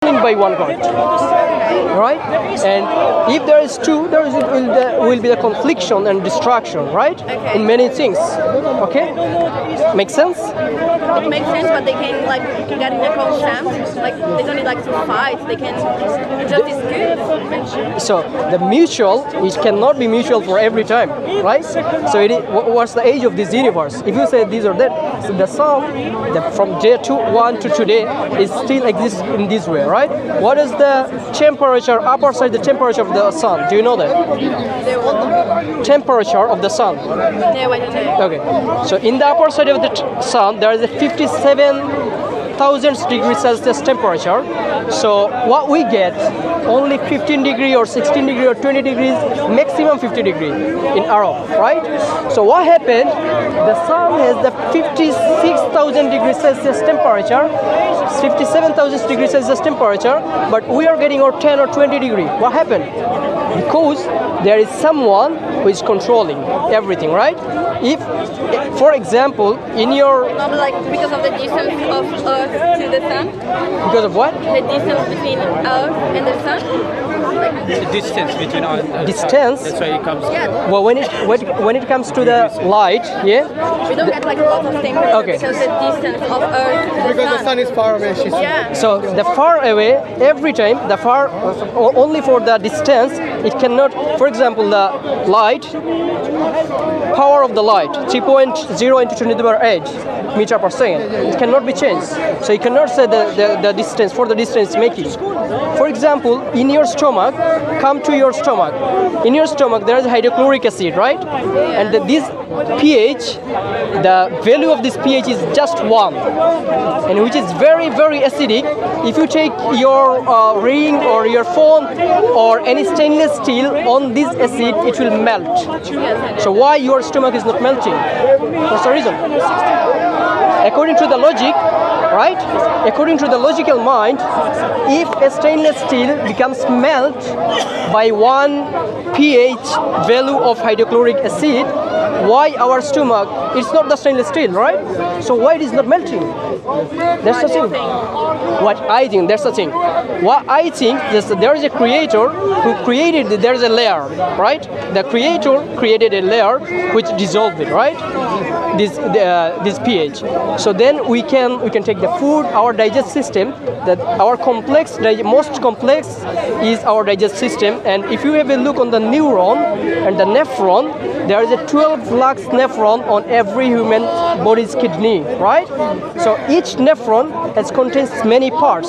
by one God, right? And if there is two, will be the confliction and distraction, right? Okay. In many things. Okay, make sense? It makes sense, but they can like get in a constant. Like they don't need like to fight. They can just discuss. So the mutual, it cannot be mutual for every time, right? So what's the age of this universe? If you say this or that, so the sun from day 1 to today is still exists in this way, right? What is the temperature, upper side, the temperature of the sun? Do you know that? Temperature of the sun. No, I don't know. Okay. So in the upper side of the sun, there is a 57,000 degrees Celsius temperature. So what we get, only 15 degree or 16 degree or 20 degrees, maximum 50 degree in Europe, right? So what happened? The sun has the 56,000 degrees Celsius temperature, 57,000 degrees Celsius temperature, but we are getting our 10 or 20 degree. What happened? Because there is someone who is controlling everything, right? If, for example, in your... Not like because of the distance of Earth to the sun? Because of what? The distance between Earth and the sun? The distance between Earth and distance? That's why it comes. Yeah. Well, when it comes to the light, yeah? We don't get like a lot of temperature Okay. because the distance of Earth to the Because sun. the sun is far away, she said. Yeah. So the far away, every time, the far, only for the distance, it cannot, for example, the light, power of the light, 3.0 into 10 to the power 8 meter per second. It cannot be changed. So you cannot say the distance for the distance making. For example, in your stomach, come to your stomach. In your stomach, there is hydrochloric acid, right? And this pH, the value of this pH is just 1, and which is very, very acidic. If you take your ring or your phone or any stainless steel on this acid, it will melt. So why your stomach is not melting? What's the reason? According to the logic, right? According to the logical mind, if a stainless steel becomes melt by 1 pH value of hydrochloric acid, why our stomach? It's not the stainless steel, right? So why it is not melting? That's the thing. What I think, that's the thing. What I think is that there is a creator who created. There is a layer, right? The creator created a layer which dissolved it, right? This pH. So then we can take the food, our digestive system. That our most complex is our digestive system. And if you have a look on the neuron and the nephron, there is a 12 lakhs nephron on every human body's kidney, right? So each nephron contains many parts.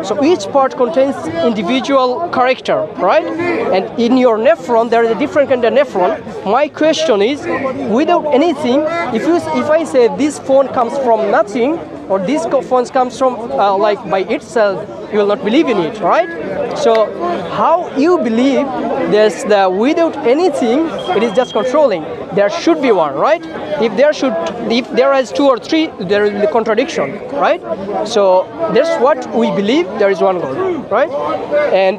So each part contains individual character, right? And in your nephron, there is a different kind of nephron. My question is, without anything, if I say this phone comes from nothing, or this phone comes from like by itself, you will not believe in it, right? So how you believe there's without anything, it is just controlling? There should be one, right? If there is 2 or 3, there is the contradiction, right? So that's what we believe. There is one God, right? And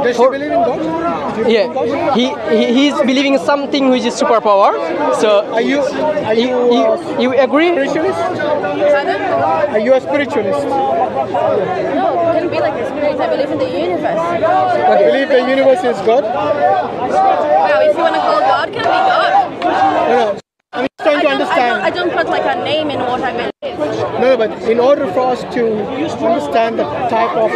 does she believe in God? Yeah, he is believing something which is superpower. So Are you agree? spiritualist? Are you a spiritualist? No, it can be like the spirit. I believe in the universe. You believe the universe is God? Well, if you want to call God, can be God. No. I'm just trying to understand. I don't put like a name in what I believe. No, but in order for us to understand the type of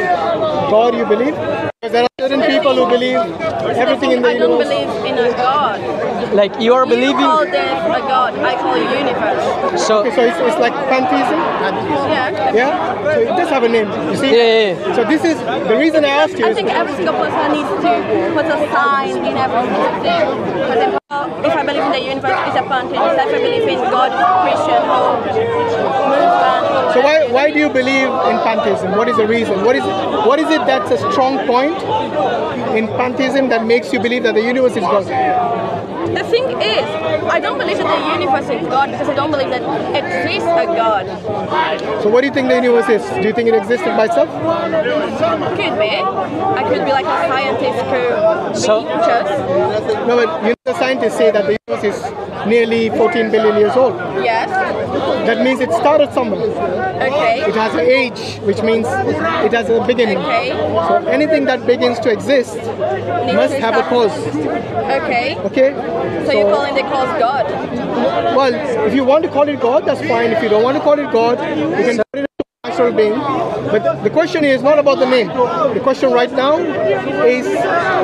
God you believe, because there are certain people who believe everything in the I don't universe. believe in a God. Like you are believing. You call them a God. I call you universe. So Okay, so it's like pantheism? Yeah. Yeah? So it does have a name, you see? Yeah. So this is, the reason I asked you I is, think every single person needs to put a sign in every single thing. For example, if I believe in the universe, it's a pantheism. If I believe in God, it's Christian or Muslim. so why do you believe in pantheism? What is the reason? What is it that's a strong point in pantheism that makes you believe that the universe is God? The thing is, I don't believe that the universe is God because I don't believe that exists a God. So what do you think the universe is? Do you think it existed by itself? Could be. I could be like a scientist who just. No, but the scientists say that the universe is nearly 14 billion years old. Yes. That means it started somewhere. Okay. It has an age, which means it has a beginning. Okay. So anything that begins to exist must have a cause. Okay. Okay? So you're calling the cause God? Well, if you want to call it God, that's fine. If you don't want to call it God, you can call it a natural being. But the question is not about the name. The question right now is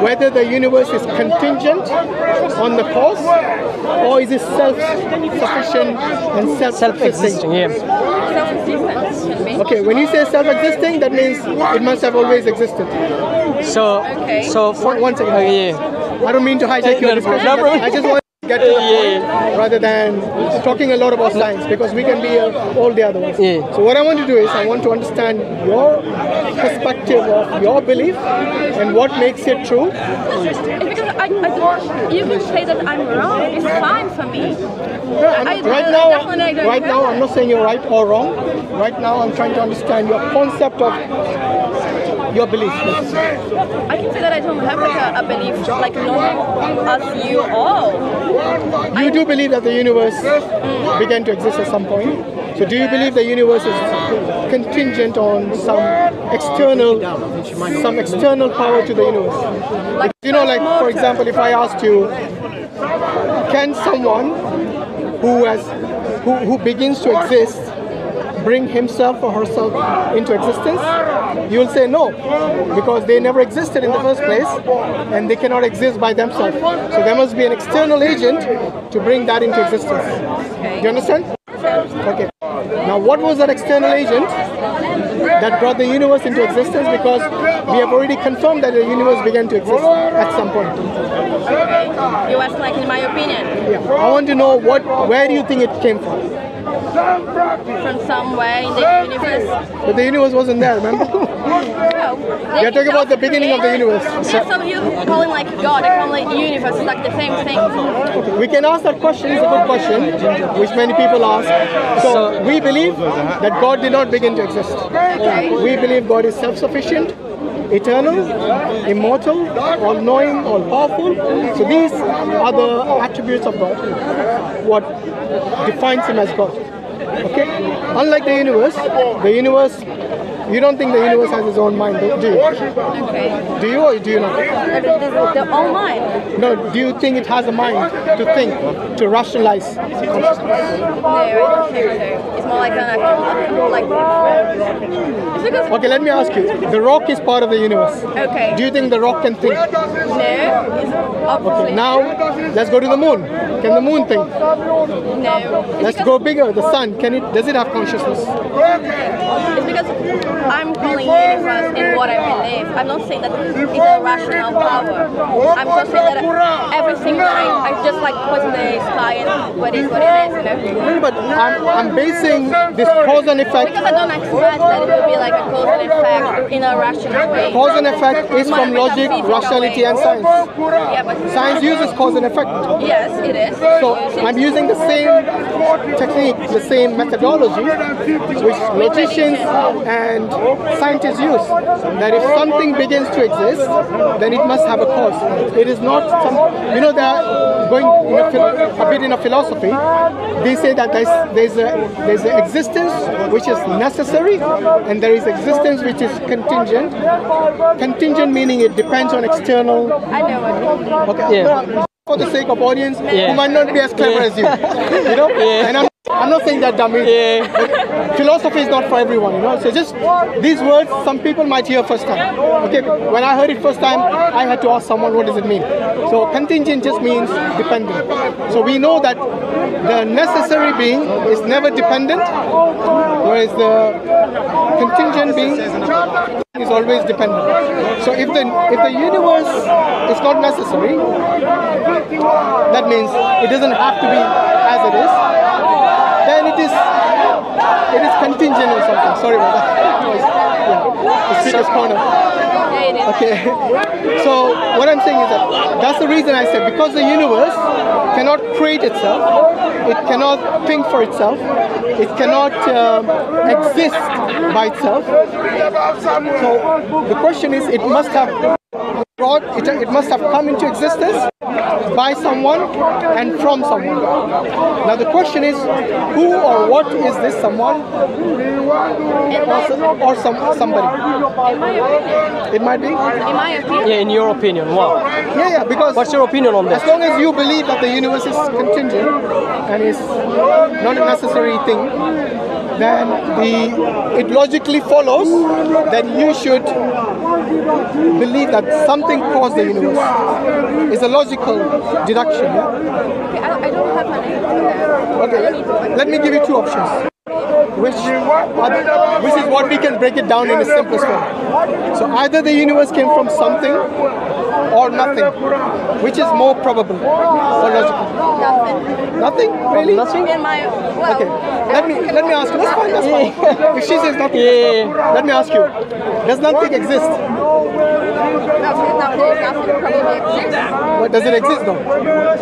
whether the universe is contingent on the cause, or is it self-sufficient and Self-existing, yeah. Self-existence can be. Okay, when you say self-existing, that means it must have always existed. So, Okay. so for One second. yeah. I don't mean to hijack your discussion. No problem. I just want to get to the point rather than talking a lot about science, because we can be all the other ones. Yeah. So what I want to do is I want to understand your perspective of your belief and what makes it true. It's because I don't, you can say that I'm wrong. It's fine for me. Right now, I'm not saying you're right or wrong. Right now, I'm trying to understand your concept of your belief. I can say that I don't have like a belief like no as you all. You do believe that the universe began to exist at some point. So do you believe the universe is contingent on some external power to the universe? Like, you know, like for example, if I asked you, can someone who begins to exist bring himself or herself into existence? You'll say no, because they never existed in the first place and they cannot exist by themselves. So there must be an external agent to bring that into existence. Do you understand? Okay. Now what was that external agent that brought the universe into existence? Because we have already confirmed that the universe began to exist at some point. You asked like in my opinion. Yeah. I want to know where do you think it came from? From somewhere in the universe. But the universe wasn't there, remember? No. You're talking about the beginning of the universe. Yeah, so you calling like God, I call like universe, it's like the same thing. Okay, we can ask that question. It's a good question, which many people ask. So we believe that God did not begin to exist. Okay. We believe God is self-sufficient, eternal, immortal, all-knowing, all-powerful. So these are the attributes of God, what defines him as God. Okay? Unlike the universe, you don't think the universe has its own mind, do you? Okay. Do you or do you not? The all mind. No, do you think it has a mind to think, to rationalize consciousness? No, I don't think so. It's more like it's because Okay, let me ask you. The rock is part of the universe. okay. Do you think the rock can think? No, it's obviously Okay, now let's go to the moon. Can the moon think? no. Let's go bigger. The sun, does it have consciousness? It's because I'm calling universe in what I believe. I'm not saying that it's a rational power. I'm just saying that everything that I just like put in the sky and what is what it is, you know? No, but I'm basing this cause and effect. Because I don't expect that it will be like a cause and effect in a rational way. Cause and effect is from logic, rationality, and science. Yeah, but Science uses cause and effect. yes, it is. So I'm using the same technique, the same methodology, which logicians and scientists use. That if something begins to exist, then it must have a cause. It is not some, you know, they're going a bit in a philosophy. They say that there's an existence which is necessary, and there is existence which is contingent. Contingent meaning it depends on external. I know what. Okay. Yeah. No, for the sake of audience Yeah. who might not be as clever as you, you know. Yeah. And I'm not saying that dummy. Yeah. But philosophy is not for everyone, you know. So just these words, some people might hear first time. Okay, when I heard it first time, I had to ask someone, what does it mean? So contingent just means dependent. So we know that the necessary being is never dependent, whereas the contingent being is always dependent. So if the universe is not necessary, that means it doesn't have to be as it is. Then it is contingent or something. Sorry about that. Yeah, the speaker's corner. Okay. So what I'm saying is that's the reason I said, because the universe cannot create itself, it cannot think for itself, it cannot exist by itself. So the question is, it must have come into existence by someone and from someone. Now the question is, who or what is this someone or somebody? It might be. In my opinion. Yeah, in your opinion, wow. Yeah, because What's your opinion on as that? long as you believe that the universe is contingent and is not a necessary thing, then it logically follows that you should believe that something caused the universe. It's a logical deduction. Yeah? Okay, I don't have an answer to that. Okay, let me give you two options. Which is what we can break it down in the simplest way. So either the universe came from something or nothing. Which is more probable or logical? Nothing. Nothing? Really? Nothing? In my, well, Okay, let me ask you. That's fine, that's fine. If she says nothing, let me ask you. Does nothing exist? nothing probably exists. What, does it exist though? No,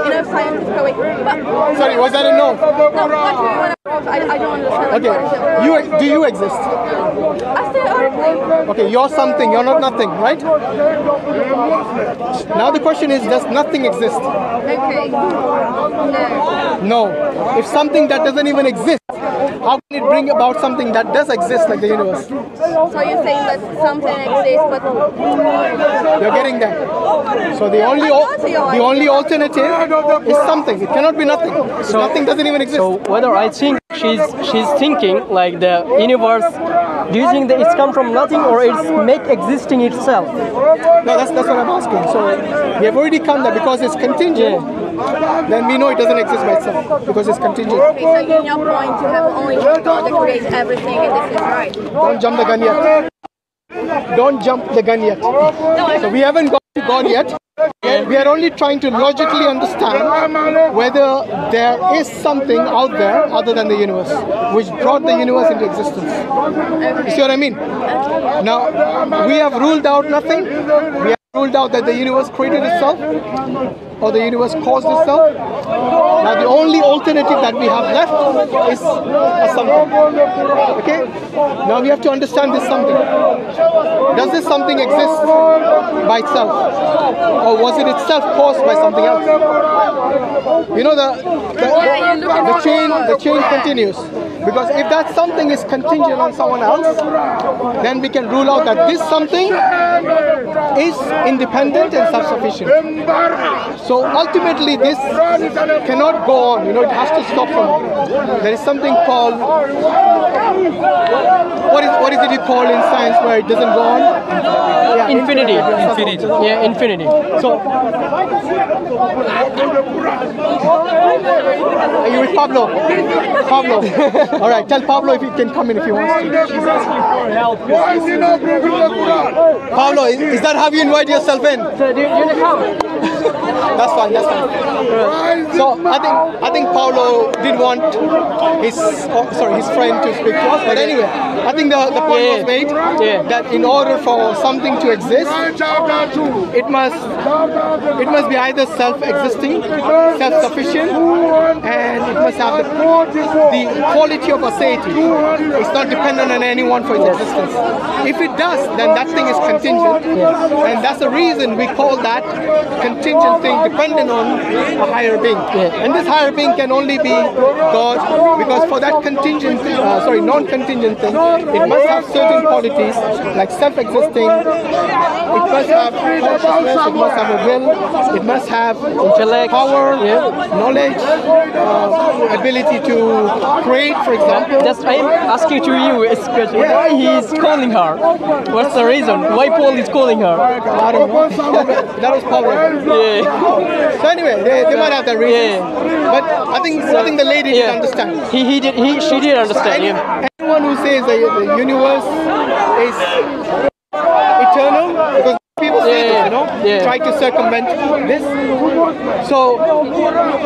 in a scientific way. But, Sorry, was that a no? no, what do you want to prove? I don't understand. Like, what is it? Okay, do you exist? I say earthly. Okay, you're something, you're not nothing, right? Now the question is, does nothing exist? Okay. No. No. If something that doesn't even exist, how can it bring about something that does exist like the universe? So you're saying that something exists, but You're getting that. So the only alternative is something. It cannot be nothing. So nothing doesn't even exist. So whether I think she's thinking like the universe, do you think that it's come from nothing or it's make existing itself? No, that's what I'm asking. So we have already come there because it's contingent. Then we know it doesn't exist by itself because it's contingent. okay, so in your point, you have only one God that creates everything, and this is right. Don't jump the gun yet. Don't jump the gun yet. So we haven't got to God yet. We are only trying to logically understand whether there is something out there other than the universe, which brought the universe into existence. You see what I mean? Now, we have ruled out nothing. We have ruled out that the universe created itself or the universe caused itself. Now, the only alternative that we have left is a something. Okay? Now, we have to understand this something. Does this something exist by itself? Or was it itself caused by something else? You know, the chain continues. Because if that something is contingent on someone else, then we can rule out that this something is independent and self-sufficient. So ultimately this cannot go on, you know, it has to stop somewhere. There is something called, what is it you call in science where it doesn't go on? Yeah, Infinity. Infinity. Yeah, infinity. So, are you with Pablo? Pablo. All right, tell Pablo if he can come in if he wants to. She's asking for help. Pablo, is that how you invite yourself in? So do you come? That's fine. So I think Pablo did want his friend to speak to us. But anyway, I think the point was made that in order for something to exist, it must be either self-existing, self-sufficient, and it must have the quality of aseity. It's not dependent on anyone for its existence. If it does, then that thing is contingent, and that's the reason we call that contingent thing dependent on a higher being. And this higher being can only be God, because for that non-contingent thing, it must have certain qualities like self-existing. It must have consciousness. It must have a will. It must have intellect, power, knowledge, ability to create, for example. Just I'm asking to you a question. Why he is calling her? What's the reason? Why Paul is calling her? I don't know. That was Pablo. Yeah. So anyway, they might have their reasons. But I think the lady did understand. She did understand. Anyone who says the universe is eternal, because people say this, try to circumvent this. So,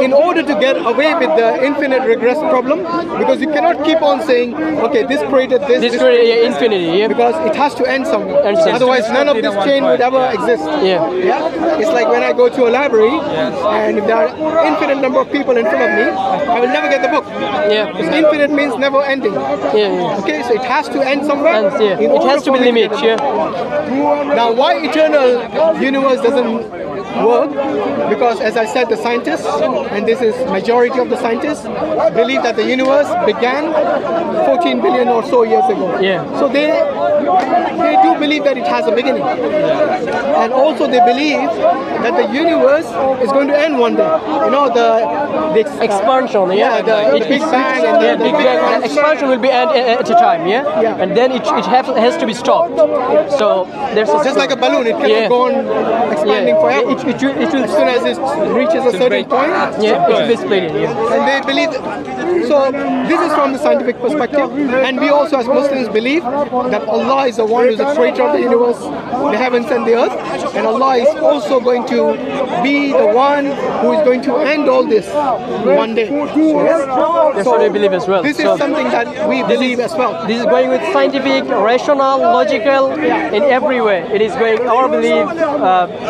in order to get away with the infinite regress problem, because you cannot keep on saying, okay, this created this. This created infinity, because it has to end somewhere. Otherwise, none of this chain would ever exist. It's like when I go to a library, and if there are infinite number of people in front of me, I will never get the book. Because infinite means never ending. Okay, so it has to end somewhere. It has to be limited. Now, why eternal universe doesn't work Because as I said, the scientists, and this is majority of the scientists, believe that the universe began 14 billion or so years ago. Yeah. So they do believe that it has a beginning. And also they believe that the universe is going to end one day. You know, the expansion, the Big Bang, and the Big Bang expansion will be end at a time, Yeah. and then it has to be stopped. So there's just like a balloon, it cannot go on expanding forever. It will as soon as it reaches a certain point, it will be split. And they believe so. This is from the scientific perspective, and we also as Muslims believe that Allah is the one who is the creator of the universe, the heavens and the earth, and Allah is also going to be the one who is going to end all this one day. That's what we believe as well. This is something that we believe as well. This is going with scientific, rational, logical, in every way. It is going. Our belief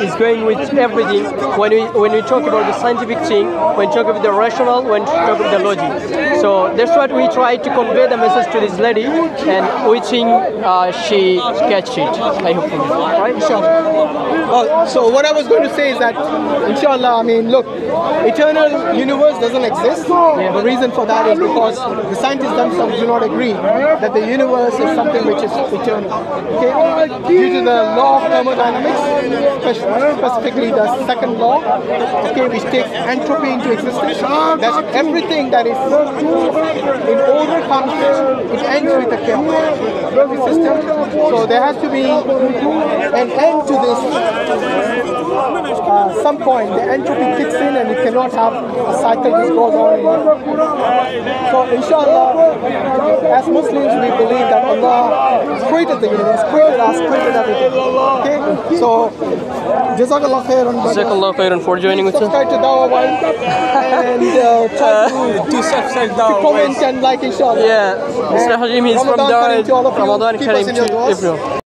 is going with everything. When we talk about the scientific thing, when we talk about the rational, when we talk about the logic. So that's what we try to convey the message to this lady, and we think she catch it. I hope, right? Inshallah. So what I was going to say is that, inshallah, I mean, look, eternal universe doesn't exist. The reason for that is because the scientists themselves do not agree that the universe is something which is eternal. Okay? Due to the law of thermodynamics, specifically the second law, okay, which takes entropy into existence, that everything that is in order comes, it ends with a chaos system. So there has to be an end to this. Some point the entropy kicks in and you cannot have a cycle that goes on. So inshallah, as Muslims we believe that Allah created the universe, created us, created everything. Okay? So Jazakallah khairan. Jazakallah khairan for joining with us. Subscribe to Dawah and try to subscribe to comment and like, inshallah. Yeah, Mr. Hashim is from Dawah. Ramadan Kareem to everyone.